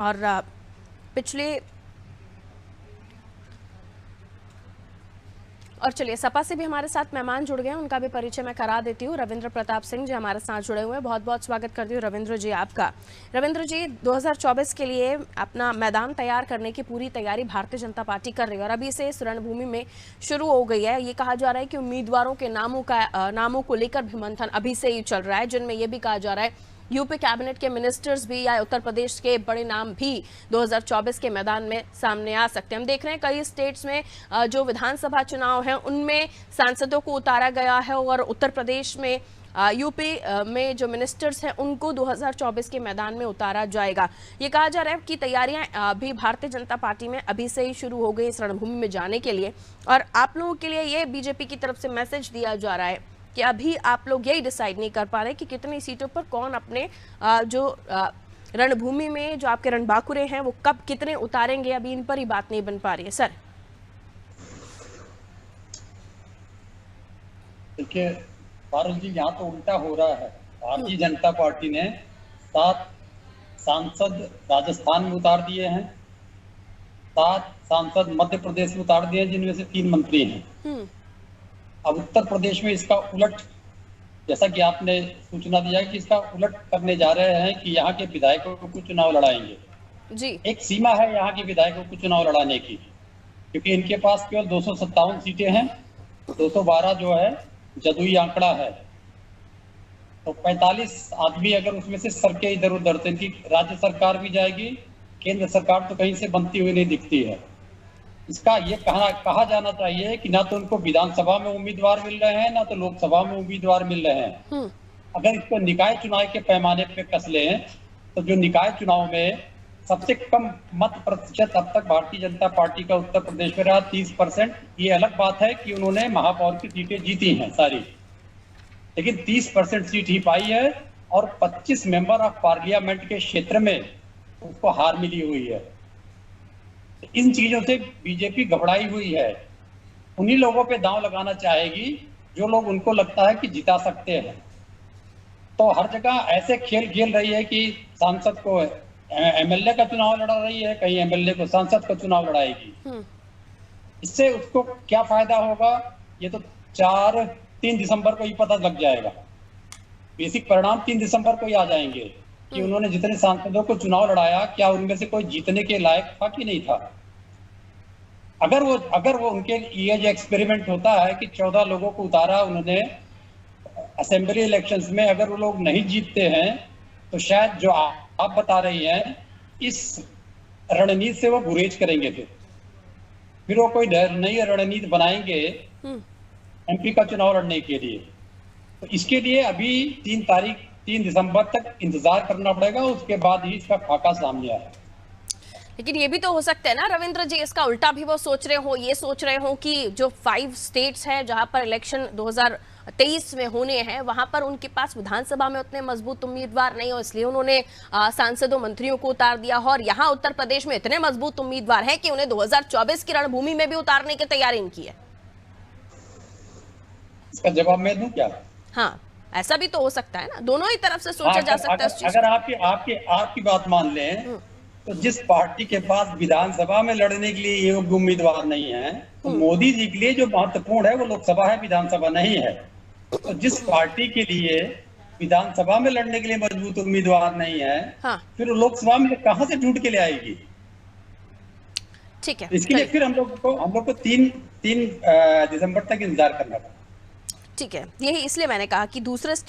और पिछले और चलिए सपा से भी हमारे साथ मेहमान जुड़ गए हैं, उनका भी परिचय मैं करा देती हूँ। रविंद्र प्रताप सिंह जी हमारे साथ जुड़े हुए हैं, बहुत बहुत स्वागत करती हूँ रविंद्र जी आपका। रविंद्र जी, 2024 के लिए अपना मैदान तैयार करने की पूरी तैयारी भारतीय जनता पार्टी कर रही है और अभी से इस रणभूमि में शुरू हो गई है। ये कहा जा रहा है कि उम्मीदवारों के नामों को लेकर भी मंथन अभी से ही चल रहा है, जिनमें यह भी कहा जा रहा है यूपी कैबिनेट के मिनिस्टर्स भी या उत्तर प्रदेश के बड़े नाम भी 2024 के मैदान में सामने आ सकते हैं। हम देख रहे हैं कई स्टेट्स में जो विधानसभा चुनाव हैं उनमें सांसदों को उतारा गया है और उत्तर प्रदेश में यूपी में जो मिनिस्टर्स हैं उनको 2024 के मैदान में उतारा जाएगा। ये कहा जा रहा है कि तैयारियां अभी भारतीय जनता पार्टी में अभी से ही शुरू हो गई इस रणभूमि में जाने के लिए, और आप लोगों के लिए ये बीजेपी की तरफ से मैसेज दिया जा रहा है कि अभी आप लोग यही डिसाइड नहीं कर पा रहे कि कितनी सीटों पर कौन अपने जो रणभूमि में जो आपके रणबांकुरे हैं वो कब कितने उतारेंगे, अभी इन पर ही बात नहीं बन पा रही है। सर देखिए पारुल जी, यहाँ तो उल्टा हो रहा है। भारतीय जनता पार्टी ने 7 सांसद राजस्थान में उतार दिए हैं, 7 सांसद मध्य प्रदेश में उतार दिए हैं, जिनमें से 3 मंत्री हैं। अब उत्तर प्रदेश में इसका उलट, जैसा कि आपने सूचना दिया कि इसका उलट करने जा रहे हैं कि यहाँ के विधायकों को चुनाव लड़ाएंगे जी। एक सीमा है यहाँ के विधायकों को चुनाव लड़ाने की, क्योंकि इनके पास केवल 257 सीटें हैं, 212 जो है जदुई आंकड़ा है। तो 45 आदमी अगर उसमें से सरके इधर उधर, तो इनकी राज्य सरकार भी जाएगी, केंद्र सरकार तो कहीं से बनती हुई नहीं दिखती है। इसका ये कहा जाना चाहिए कि ना तो उनको विधानसभा में उम्मीदवार मिल रहे हैं, ना तो लोकसभा में उम्मीदवार मिल रहे हैं। अगर इसको निकाय चुनाव के पैमाने पे कस लें तो जो निकाय चुनाव में सबसे कम मत प्रतिशत अब तक भारतीय जनता पार्टी का उत्तर प्रदेश में रहा 30%। ये अलग बात है कि उन्होंने महापौर की सीटें जीती हैं सारी, लेकिन 30% सीट ही पाई है और 25 मेंबर ऑफ पार्लियामेंट के क्षेत्र में उसको हार मिली हुई है। इन चीजों से बीजेपी घबराई हुई है, उन्हीं लोगों पे दांव लगाना चाहेगी जो लोग उनको लगता है कि जिता सकते हैं। तो हर जगह ऐसे खेल खेल रही है कि सांसद को एमएलए का चुनाव लड़ा रही है, कहीं एमएलए को सांसद का चुनाव लड़ाएगी। इससे उसको क्या फायदा होगा, ये तो 3 दिसंबर को ही पता लग जाएगा। बेसिक परिणाम 3 दिसंबर को ही आ जाएंगे कि उन्होंने जितने सांसदों को चुनाव लड़ाया, क्या उनमें से कोई जीतने के लायक था कि नहीं था। अगर वो उनके ये जो एक्सपेरिमेंट होता है कि 14 लोगों को उतारा उन्होंने असेंबली इलेक्शंस में, अगर वो लोग नहीं जीतते हैं तो शायद जो आप बता रही हैं इस रणनीति से वो गुरेज करेंगे। फिर वो कोई नई रणनीति बनाएंगे एमपी का चुनाव लड़ने के लिए। तो इसके लिए अभी 3 दिसंबर तक इंतजार करना पड़ेगा, उसके बाद ही इसका खाका सामने आएगा। लेकिन ये भी तो हो सकता है ना रविंद्र जी, इसका उल्टा भी वो सोच रहे हो कि जो 5 स्टेट्स हैं जहां पर इलेक्शन 2023 में होने हैं वहां पर उनके पास विधानसभा में उतने मजबूत उम्मीदवार नहीं हो, इसलिए उन्होंने सांसदों मंत्रियों को उतार दिया, और यहाँ उत्तर प्रदेश में इतने मजबूत उम्मीदवार हैं कि उन्हें 2024 की रणभूमि में भी उतारने की तैयारी इनकी है। इसका जवाब मैं दूं क्या? हाँ, ऐसा भी तो हो सकता है ना, दोनों ही तरफ से सोचा जा सकता है। अगर आपकी बात मान लें तो जिस पार्टी के पास विधानसभा में लड़ने के लिए योग्य उम्मीदवार नहीं है, तो मोदी जी के लिए जो महत्वपूर्ण है वो लोकसभा है, विधानसभा नहीं है। तो जिस पार्टी के लिए विधानसभा में लड़ने के लिए मजबूत उम्मीदवार नहीं है, फिर लोकसभा में कहां से ढूंढ के ले आएगी? ठीक है, इसके लिए फिर हम लोग को 3 दिसंबर तक इंतजार करना पड़ेगा। ठीक है, यही इसलिए मैंने कहा कि दूसरे स्टेट